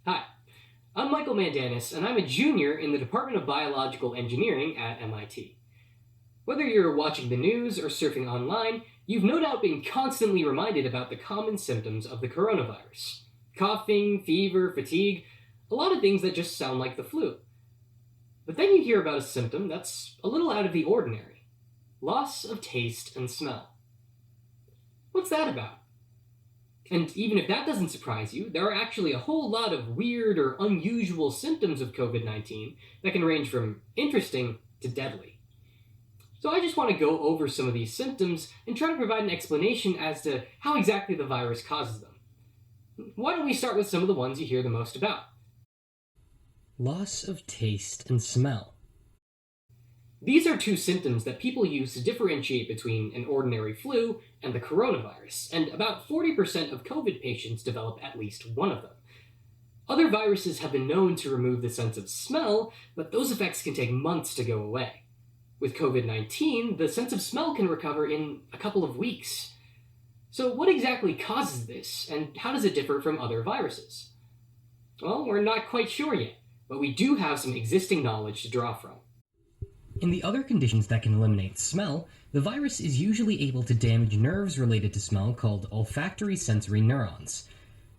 Hi, I'm Michael Mandanas, and I'm a junior in the Department of Biological Engineering at MIT. Whether you're watching the news or surfing online, you've no doubt been constantly reminded about the common symptoms of the coronavirus: coughing, fever, fatigue, a lot of things that just sound like the flu. But then you hear about a symptom that's a little out of the ordinary: loss of taste and smell. What's that about? And even if that doesn't surprise you, there are actually a whole lot of weird or unusual symptoms of COVID 19 that can range from interesting to deadly. So I just want to go over some of these symptoms and try to provide an explanation as to how exactly the virus causes them. Why don't we start with some of the ones you hear the most about? Loss of taste and smell. These are two symptoms that people use to differentiate between an ordinary flu and the coronavirus, and about 40% of COVID patients develop at least one of them. Other viruses have been known to remove the sense of smell, but those effects can take months to go away. With COVID 19, the sense of smell can recover in a couple of weeks. So, what exactly causes this, and how does it differ from other viruses? Well, we're not quite sure yet, but we do have some existing knowledge to draw from. In the other conditions that can eliminate smell, the virus is usually able to damage nerves related to smell called olfactory sensory neurons.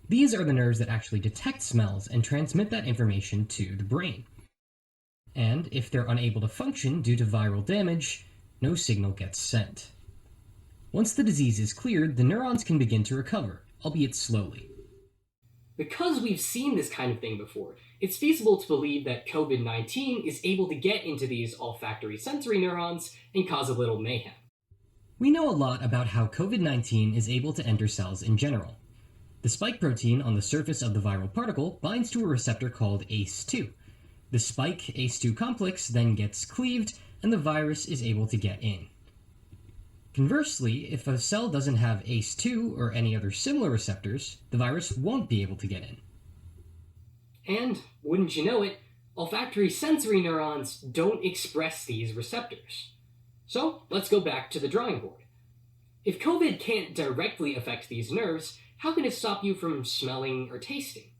These are the nerves that actually detect smells and transmit that information to the brain. And if they're unable to function due to viral damage, no signal gets sent. Once the disease is cleared, the neurons can begin to recover, albeit slowly. Because we've seen this kind of thing before, it's feasible to believe that COVID 19 is able to get into these olfactory sensory neurons and cause a little mayhem. We know a lot about how COVID-19 is able to enter cells in general. The spike protein on the surface of the viral particle binds to a receptor called ACE2. The spike ACE2 complex then gets cleaved, and the virus is able to get in. Conversely, if a cell doesn't have ACE2 or any other similar receptors, the virus won't be able to get in. And, wouldn't you know it, olfactory sensory neurons don't express these receptors. So, let's go back to the drawing board. If COVID can't directly affect these nerves, how can it stop you from smelling or tasting?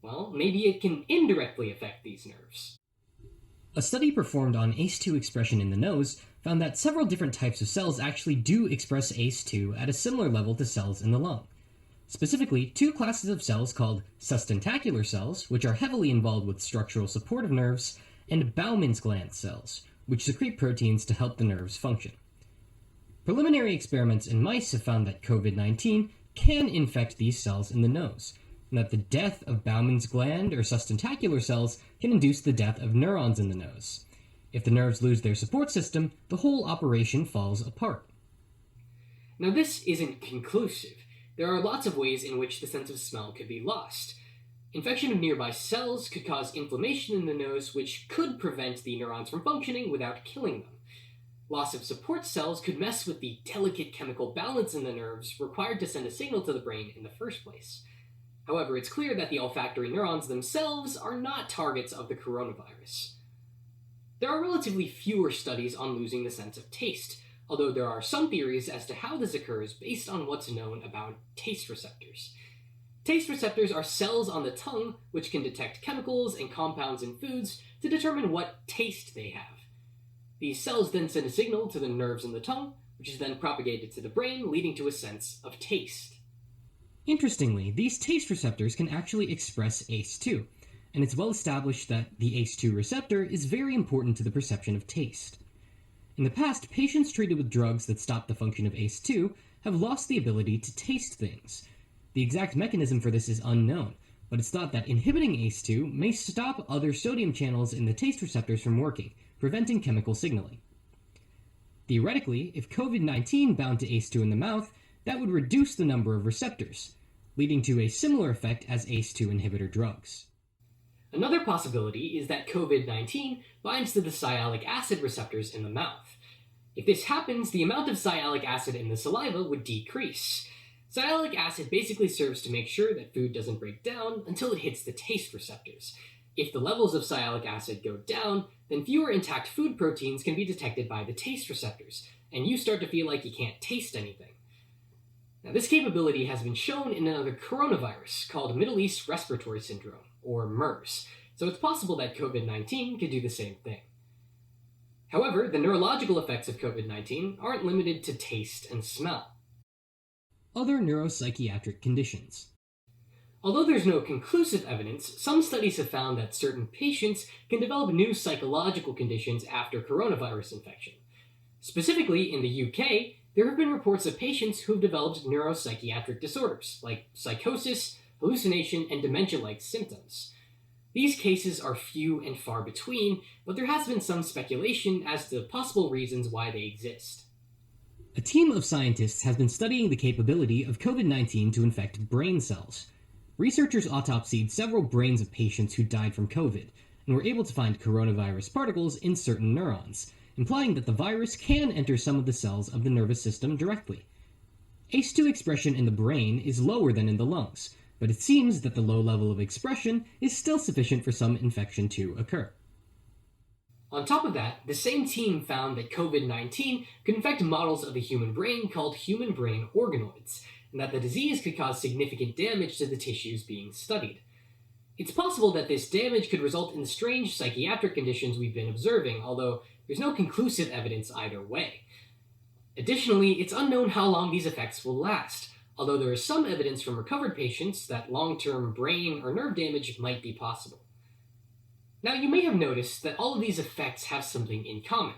Well, maybe it can indirectly affect these nerves. A study performed on ACE2 expression in the nose found that several different types of cells actually do express ACE2 at a similar level to cells in the lung. Specifically, two classes of cells called sustentacular cells, which are heavily involved with structural support of nerves, and Bowman's gland cells, which secrete proteins to help the nerves function. Preliminary experiments in mice have found that COVID-19 can infect these cells in the nose, and that the death of Bowman's gland or sustentacular cells can induce the death of neurons in the nose. If the nerves lose their support system, the whole operation falls apart. Now, this isn't conclusive. There are lots of ways in which the sense of smell could be lost. Infection of nearby cells could cause inflammation in the nose, which could prevent the neurons from functioning without killing them. Loss of support cells could mess with the delicate chemical balance in the nerves required to send a signal to the brain in the first place. However, it's clear that the olfactory neurons themselves are not targets of the coronavirus. There are relatively fewer studies on losing the sense of taste, although there are some theories as to how this occurs based on what's known about taste receptors. Taste receptors are cells on the tongue which can detect chemicals and compounds in foods to determine what taste they have. These cells then send a signal to the nerves in the tongue, which is then propagated to the brain, leading to a sense of taste. Interestingly, these taste receptors can actually express ACE2, and it's well established that the ACE2 receptor is very important to the perception of taste. In the past, patients treated with drugs that stop the function of ACE2 have lost the ability to taste things. The exact mechanism for this is unknown, but it's thought that inhibiting ACE2 may stop other sodium channels in the taste receptors from working, preventing chemical signaling. Theoretically, if COVID-19 bound to ACE2 in the mouth, that would reduce the number of receptors, leading to a similar effect as ACE2 inhibitor drugs. Another possibility is that COVID 19 binds to the sialic acid receptors in the mouth. If this happens, the amount of sialic acid in the saliva would decrease. Sialic acid basically serves to make sure that food doesn't break down until it hits the taste receptors. If the levels of sialic acid go down, then fewer intact food proteins can be detected by the taste receptors, and you start to feel like you can't taste anything. Now, this capability has been shown in another coronavirus called Middle East Respiratory Syndrome, or MERS, so it's possible that COVID-19 could do the same thing. However, the neurological effects of COVID-19 aren't limited to taste and smell. Other neuropsychiatric conditions. Although there's no conclusive evidence, some studies have found that certain patients can develop new psychological conditions after coronavirus infection. Specifically, in the UK, there have been reports of patients who have developed neuropsychiatric disorders, like psychosis, hallucination, and dementia-like symptoms. These cases are few and far between, but there has been some speculation as to possible reasons why they exist. A team of scientists has been studying the capability of COVID-19 to infect brain cells. Researchers autopsied several brains of patients who died from COVID, and were able to find coronavirus particles in certain neurons, implying that the virus can enter some of the cells of the nervous system directly. ACE2 expression in the brain is lower than in the lungs, but it seems that the low level of expression is still sufficient for some infection to occur. On top of that, the same team found that COVID-19 could infect models of the human brain called human brain organoids, and that the disease could cause significant damage to the tissues being studied. It's possible that this damage could result in the strange psychiatric conditions we've been observing, although there's no conclusive evidence either way. Additionally, it's unknown how long these effects will last, although there is some evidence from recovered patients that long-term brain or nerve damage might be possible. Now, you may have noticed that all of these effects have something in common: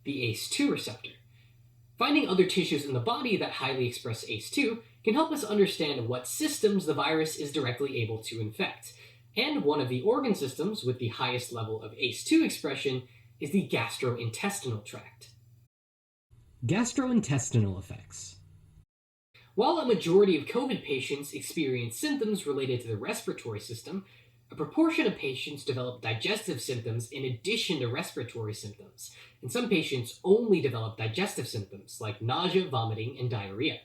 the ACE2 receptor. Finding other tissues in the body that highly express ACE2 can help us understand what systems the virus is directly able to infect, and one of the organ systems with the highest level of ACE2 expression is the gastrointestinal tract. Gastrointestinal effects. While a majority of COVID patients experience symptoms related to the respiratory system, a proportion of patients develop digestive symptoms in addition to respiratory symptoms, and some patients only develop digestive symptoms like nausea, vomiting, and diarrhea.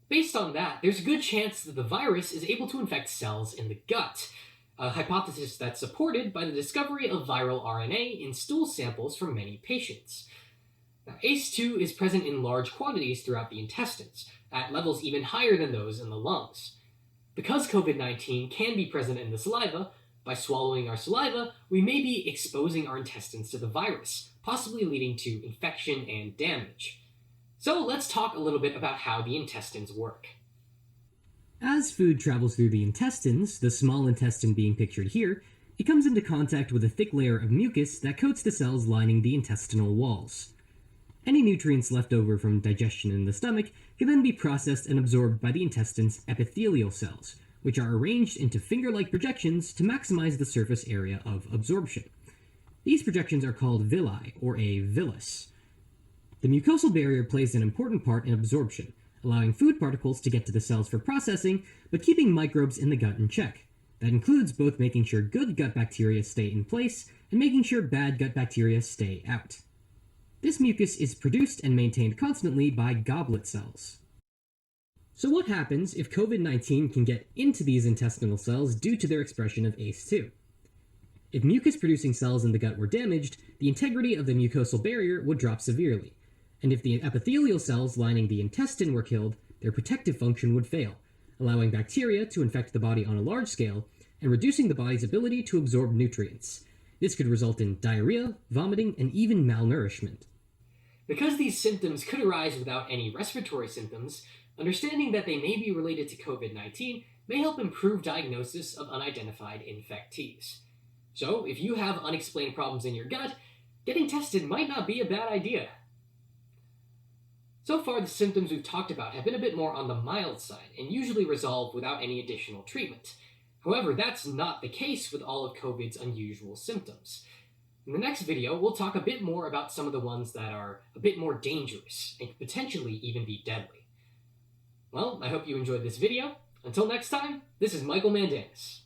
Based on that, there's a good chance that the virus is able to infect cells in the gut, a hypothesis that's supported by the discovery of viral RNA in stool samples from many patients. Now, ACE2 is present in large quantities throughout the intestines, at levels even higher than those in the lungs. Because COVID-19 can be present in the saliva, by swallowing our saliva, we may be exposing our intestines to the virus, possibly leading to infection and damage. So let's talk a little bit about how the intestines work. As food travels through the intestines, the small intestine being pictured here, it comes into contact with a thick layer of mucus that coats the cells lining the intestinal walls. Any nutrients left over from digestion in the stomach can then be processed and absorbed by the intestine's epithelial cells, which are arranged into finger-like projections to maximize the surface area of absorption. These projections are called villi, or a villus. The mucosal barrier plays an important part in absorption, allowing food particles to get to the cells for processing, but keeping microbes in the gut in check. That includes both making sure good gut bacteria stay in place and making sure bad gut bacteria stay out. This mucus is produced and maintained constantly by goblet cells. So what happens if COVID-19 can get into these intestinal cells due to their expression of ACE2? If mucus-producing cells in the gut were damaged, the integrity of the mucosal barrier would drop severely. And if the epithelial cells lining the intestine were killed, their protective function would fail, allowing bacteria to infect the body on a large scale and reducing the body's ability to absorb nutrients. This could result in diarrhea, vomiting, and even malnourishment. Because these symptoms could arise without any respiratory symptoms, understanding that they may be related to COVID-19 may help improve diagnosis of unidentified infectees. So, if you have unexplained problems in your gut, getting tested might not be a bad idea. So far, the symptoms we've talked about have been a bit more on the mild side and usually resolve without any additional treatment. However, that's not the case with all of COVID's unusual symptoms. In the next video, we'll talk a bit more about some of the ones that are a bit more dangerous and could potentially even be deadly. Well, I hope you enjoyed this video. Until next time, this is Michael Mandanas.